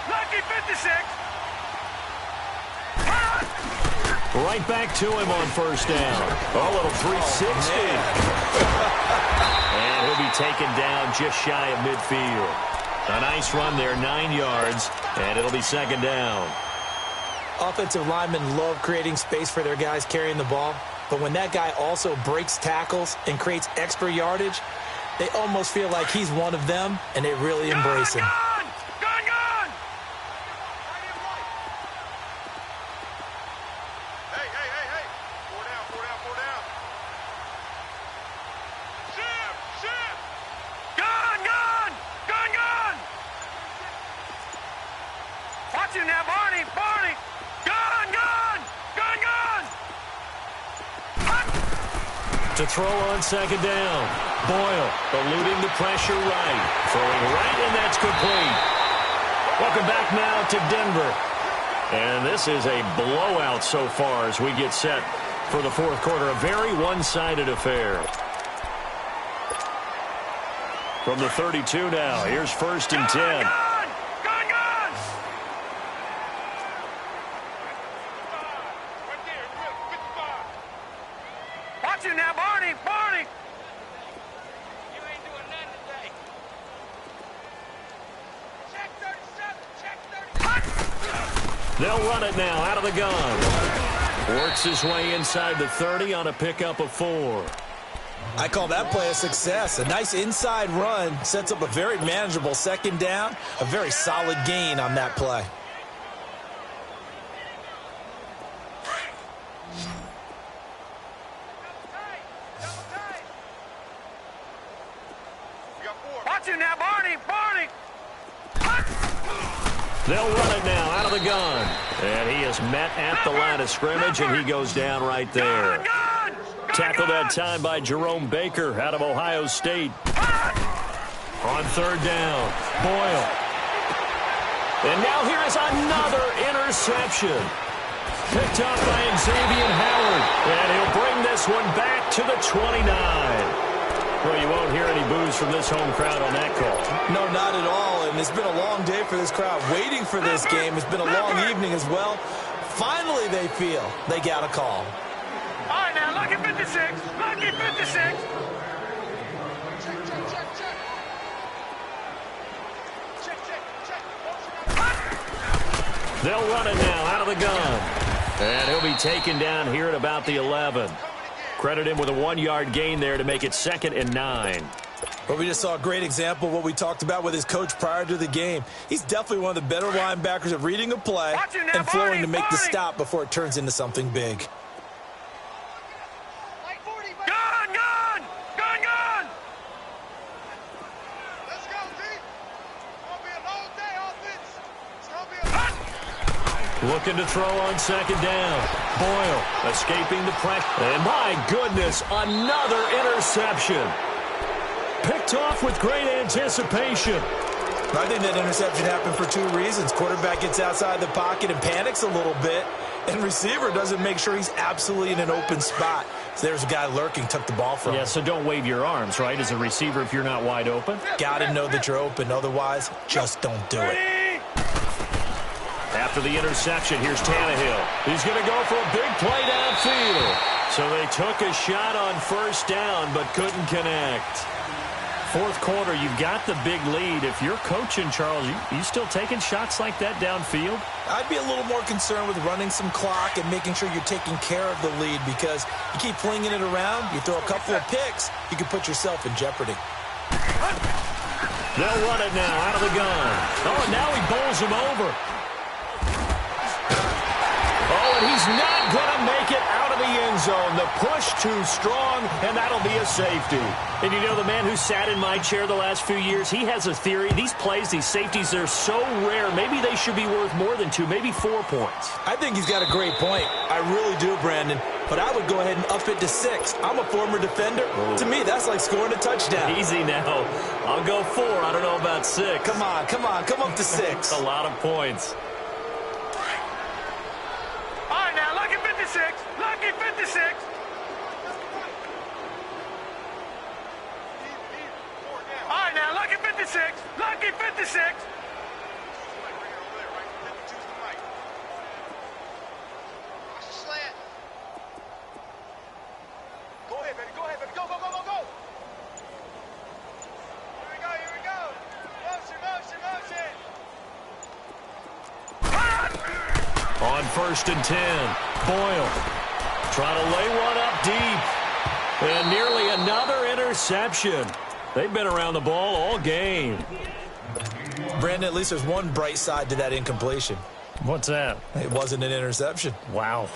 Lucky 56. Right back to him on first down. A little 360. And he'll be taken down just shy of midfield. A nice run there, 9 yards, and it'll be second down. Offensive linemen love creating space for their guys carrying the ball, but when that guy also breaks tackles and creates extra yardage, they almost feel like he's one of them, and they really embrace him. To throw on second down. Boyle eluding the pressure right. Throwing right, and that's complete. Welcome back now to Denver. And this is a blowout so far as we get set for the fourth quarter. A very one-sided affair. From the 32 now, here's first and 10. They'll run it now out of the gun. Works his way inside the 30 on a pickup of 4. I call that play a success. A nice inside run sets up a very manageable second down. A very solid gain on that play. Watch him now, Barney. They'll run it now out of the gun. And he is met at the line of scrimmage, and he goes down right there. Tackled that time by Jerome Baker out of Ohio State. On third down, Boyle. And now here is another interception. Picked up by Xavier Howard. And he'll bring this one back to the 29. Well, you won't hear any boos from this home crowd on that call. No, not at all. And it's been a long day for this crowd waiting for this game. It's been a long evening as well. Finally, they feel they got a call. All right, now, lucky 56. Lucky 56. They'll run it now out of the gun. And he'll be taken down here at about the 11. Credit him with a 1-yard gain there to make it 2nd and 9. Well, we just saw a great example of what we talked about with his coach prior to the game. He's definitely one of the better linebackers at reading a play and flowing to make the stop before it turns into something big. Gun! Let's go, D. It's going to be a long day, offense. It's going to be a long day. Looking to throw on second down. Boyle escaping the pressure. And my goodness, another interception. Picked off with great anticipation. I think that interception happened for 2 reasons. Quarterback gets outside the pocket and panics a little bit, and receiver doesn't make sure he's absolutely in an open spot. So there's a guy lurking, took the ball from him. Yeah, so don't wave your arms, right, as a receiver if you're not wide open. Got to know that you're open. Otherwise, just don't do it. After the interception, here's Tannehill. He's going to go for a big play downfield. So they took a shot on first down but couldn't connect. fourth quarter, you've got the big lead. If you're coaching, Charles, you still taking shots like that downfield? I'd be a little more concerned with running some clock and making sure you're taking care of the lead, because you keep flinging it around, you throw a couple of picks, you can put yourself in jeopardy. They'll run it now out of the gun. Oh, and now he bowls him over. Oh, and he's not going to make it out of the end zone. The push too strong, and that'll be a safety. And you know, the man who sat in my chair the last few years, he has a theory. These plays, these safeties, they're so rare. Maybe they should be worth more than 2, maybe 4 points. I think he's got a great point. I really do, Brandon. But I would go ahead and up it to 6. I'm a former defender. Oh. To me, that's like scoring a touchdown. Easy now. I'll go 4. I don't know about 6. Come on. Come up to 6. A lot of points. All right, now, lucky 56. Lucky 56. All right, now, lucky 56. Lucky 56. Go ahead, baby. Go ahead, baby. Go, go, go, go, go. Here we go, here we go. Motion, motion, motion. On 1st and 10, Boyle trying to lay one up deep. And nearly another interception. They've been around the ball all game. Brandon, at least there's one bright side to that incompletion. What's that? It wasn't an interception. Wow.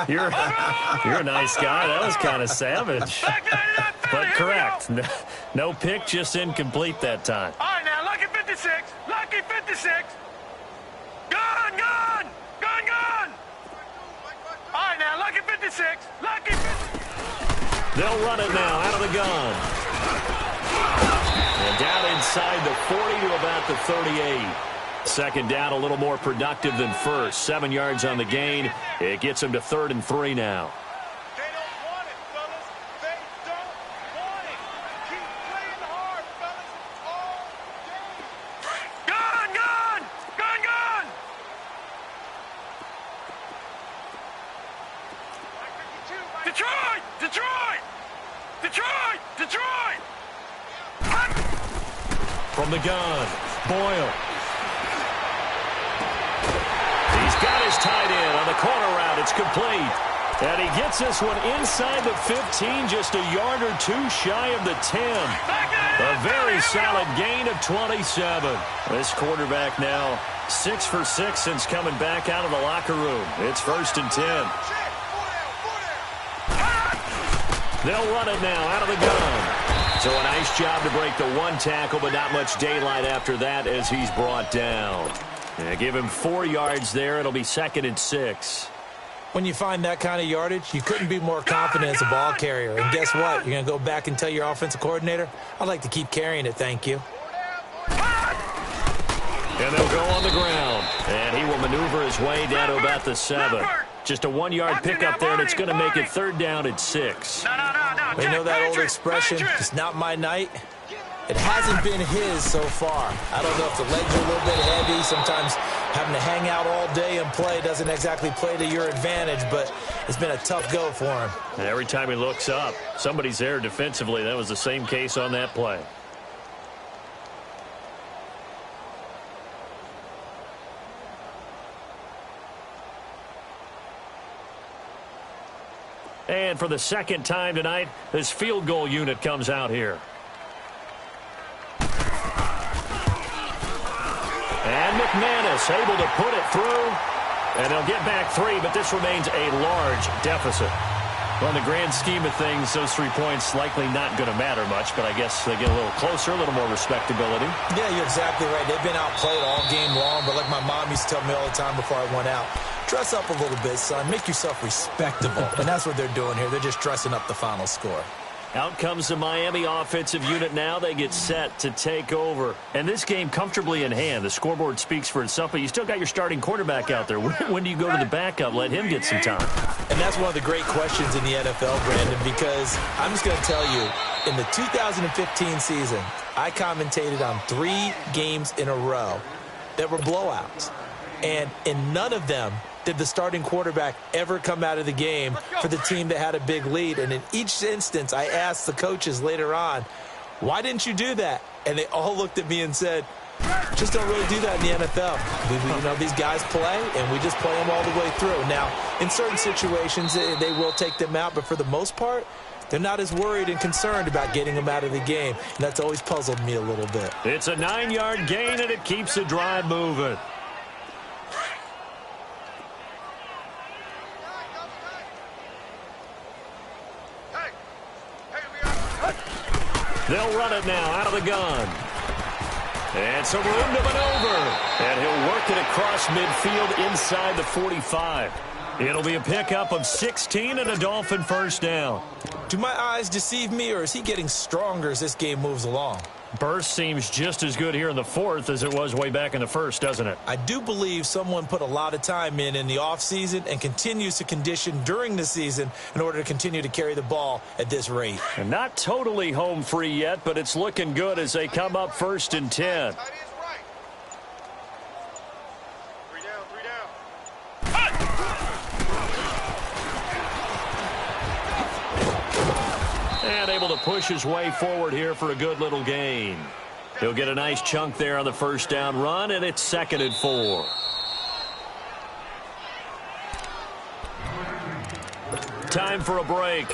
You're a nice guy. That was kind of savage. But correct. No pick, just incomplete that time. All right, now, lucky 56. Lucky 56. Gun, gun. Gun, gun. All right, now, lucky 56. Lucky 56. They'll run it now out of the gun. And down inside the 40 to about the 38. Second down, a little more productive than first. 7 yards on the gain. It gets him to 3rd and 3 now. They don't want it, fellas. They don't want it. Keep playing hard, fellas, all game. Gun, gun. Gun, gun. Detroit! Detroit! Detroit! Detroit! From the gun, Boyle. He's got his tight end on the corner route. It's complete. And he gets this one inside the 15, just a yard or 2 shy of the 10. A very solid gain of 27. This quarterback now 6 for 6 since coming back out of the locker room. It's 1st and 10. They'll run it now out of the gun. So a nice job to break the 1 tackle, but not much daylight after that as he's brought down. And give him 4 yards there. It'll be 2nd and 6. When you find that kind of yardage, you couldn't be more confident as a ball carrier. And guess what? You're going to go back and tell your offensive coordinator, I'd like to keep carrying it, thank you. And they'll go on the ground. And he will maneuver his way down to about the 7. Just a 1-yard pickup there, and it's going to make it 3rd down at 6. You know that old expression, it's not my night? It hasn't been his so far. I don't know if the legs are a little bit heavy. Sometimes having to hang out all day and play doesn't exactly play to your advantage, but it's been a tough go for him. And every time he looks up, somebody's there defensively. That was the same case on that play. And for the 2nd time tonight, this field goal unit comes out here. And McManus able to put it through. And they'll get back 3, but this remains a large deficit. Well, in the grand scheme of things, those 3 points likely not going to matter much, but I guess they get a little closer, a little more respectability. Yeah, you're exactly right. They've been outplayed all game long, but like my mom used to tell me all the time before I went out, dress up a little bit, son. Make yourself respectable. And that's what they're doing here. They're just dressing up the final score. Out comes the Miami offensive unit now. They get set to take over. And this game comfortably in hand. The scoreboard speaks for itself, but you still got your starting quarterback out there. When do you go to the backup? Let him get some time. And that's one of the great questions in the NFL, Brandon, because I'm just going to tell you, in the 2015 season, I commentated on 3 games in a row that were blowouts. And in none of them did the starting quarterback ever come out of the game for the team that had a big lead. And in each instance, I asked the coaches later on, Why didn't you do that? And they all looked at me and said, just don't really do that in the NFL. These guys play, and we just play them all the way through. Now, in certain situations, they will take them out, but for the most part, they're not as worried and concerned about getting them out of the game. And that's always puzzled me a little bit. It's a 9-yard gain, and it keeps the drive moving. They'll run it now out of the gun. And some room to maneuver. And he'll work it across midfield inside the 45. It'll be a pickup of 16 and a Dolphin first down. Do my eyes deceive me, or is he getting stronger as this game moves along? Burst seems just as good here in the fourth as it was way back in the first, doesn't it? I do believe someone put a lot of time in the offseason and continues to condition during the season in order to continue to carry the ball at this rate. And not totally home free yet, but it's looking good as they come up 1st and 10. And able to push his way forward here for a good little gain. He'll get a nice chunk there on the first down run, and it's 2nd and 4. Time for a break.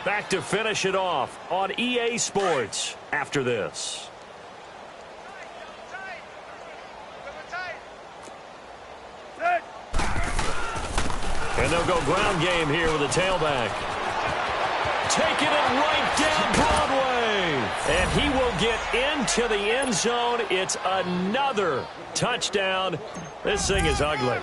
Back to finish it off on EA Sports after this. And they'll go ground game here with a tailback. Taking it right down Broadway. And he will get into the end zone. It's another touchdown. This thing is ugly.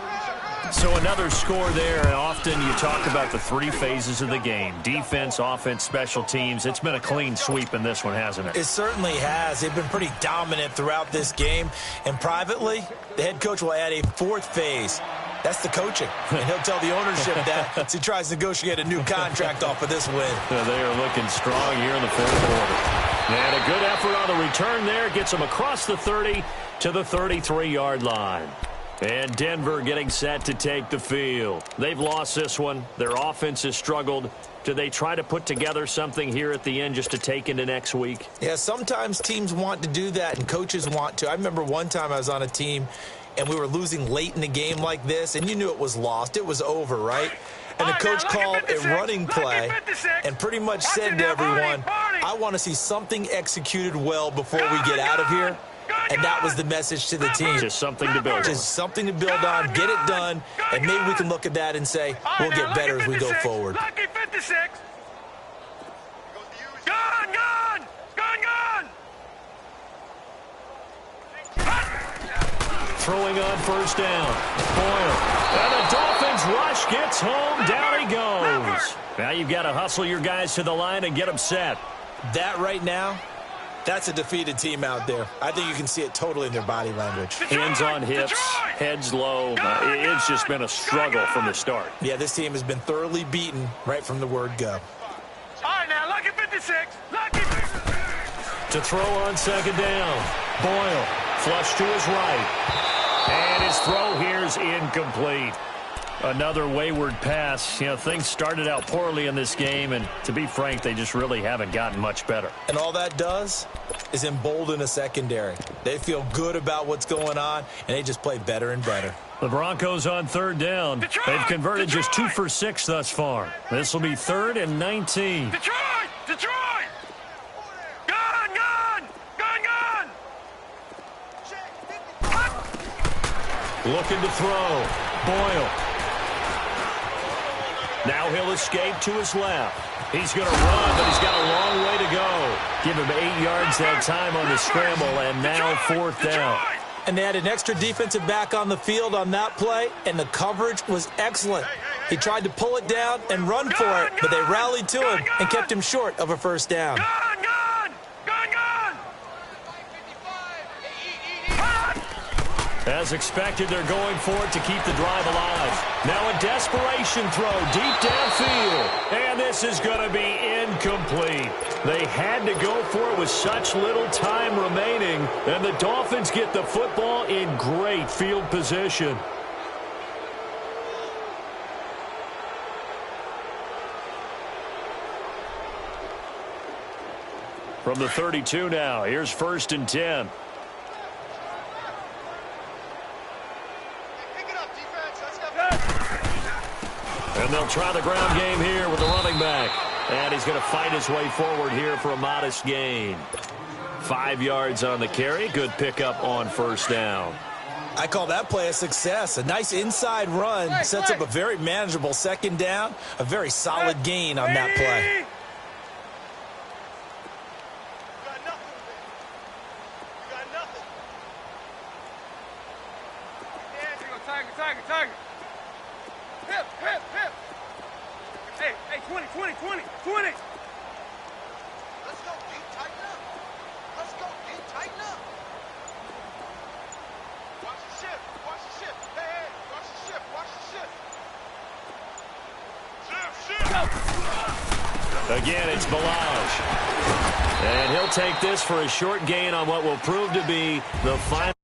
So another score there. And often you talk about the 3 phases of the game. Defense, offense, special teams. It's been a clean sweep in this one, hasn't it? It certainly has. They've been pretty dominant throughout this game. And privately, the head coach will add a 4th phase. That's the coaching. And he'll tell the ownership that as he tries to negotiate a new contract off of this win. Yeah, they are looking strong here in the 4th quarter. And a good effort on the return there. Gets them across the 30 to the 33-yard line. And Denver getting set to take the field. They've lost this one. Their offense has struggled. Do they try to put together something here at the end just to take into next week? Yeah, sometimes teams want to do that and coaches want to. I remember one time I was on a team and we were losing late in the game like this, and you knew it was lost. It was over, right? And the coach called a running play and pretty much said to everyone, I want to see something executed well before we get out of here. And that was the message to the team. Just something to build on. Just something to build on, get it done, and maybe we can look at that and say, we'll get better as we go forward. Lucky 56. Gun, gun! Gun, gun! Throwing on first down. Boyle. And the Dolphins rush gets home. Down he goes. Now you've got to hustle your guys to the line and get them set. That right now, that's a defeated team out there. I think you can see it totally in their body language. Hands on hips, heads low. It's just been a struggle from the start. Yeah, this team has been thoroughly beaten right from the word go. All right, now, lucky 56. Lucky. To throw on second down. Boyle, flush to his right. And his throw here's incomplete. Another wayward pass. You know, things started out poorly in this game, and to be frank, they just really haven't gotten much better. And all that does is embolden a secondary. They feel good about what's going on, and they just play better and better. The Broncos on third down. They've converted just 2 for 6 thus far. This will be 3rd and 19. Detroit! Detroit! Gun, gun! Gun, gun! Looking to throw. Boyle. Now he'll escape to his left. He's going to run, but he's got a long way to go. Give him 8 yards that time on the scramble, and now 4th down. And they had an extra defensive back on the field on that play, and the coverage was excellent. He tried to pull it down and run for it, but they rallied to him and kept him short of a first down. Gun, gun! Gun, gun! As expected, they're going for it to keep the drive alive. Now a desperation throw deep downfield. And this is going to be incomplete. They had to go for it with such little time remaining. And the Dolphins get the football in great field position. From the 32 now, here's 1st and 10. And they'll try the ground game here with the running back. And he's going to fight his way forward here for a modest gain. 5 yards on the carry. Good pickup on 1st down. I call that play a success. A nice inside run sets up a very manageable 2nd down. A very solid gain on that play. Tiger. Hip. Hey, 20. Let's go, deep, tighten up. Watch the shift. Hey, watch the shift. Shift. Again, it's Balaj. And he'll take this for a short gain on what will prove to be the final.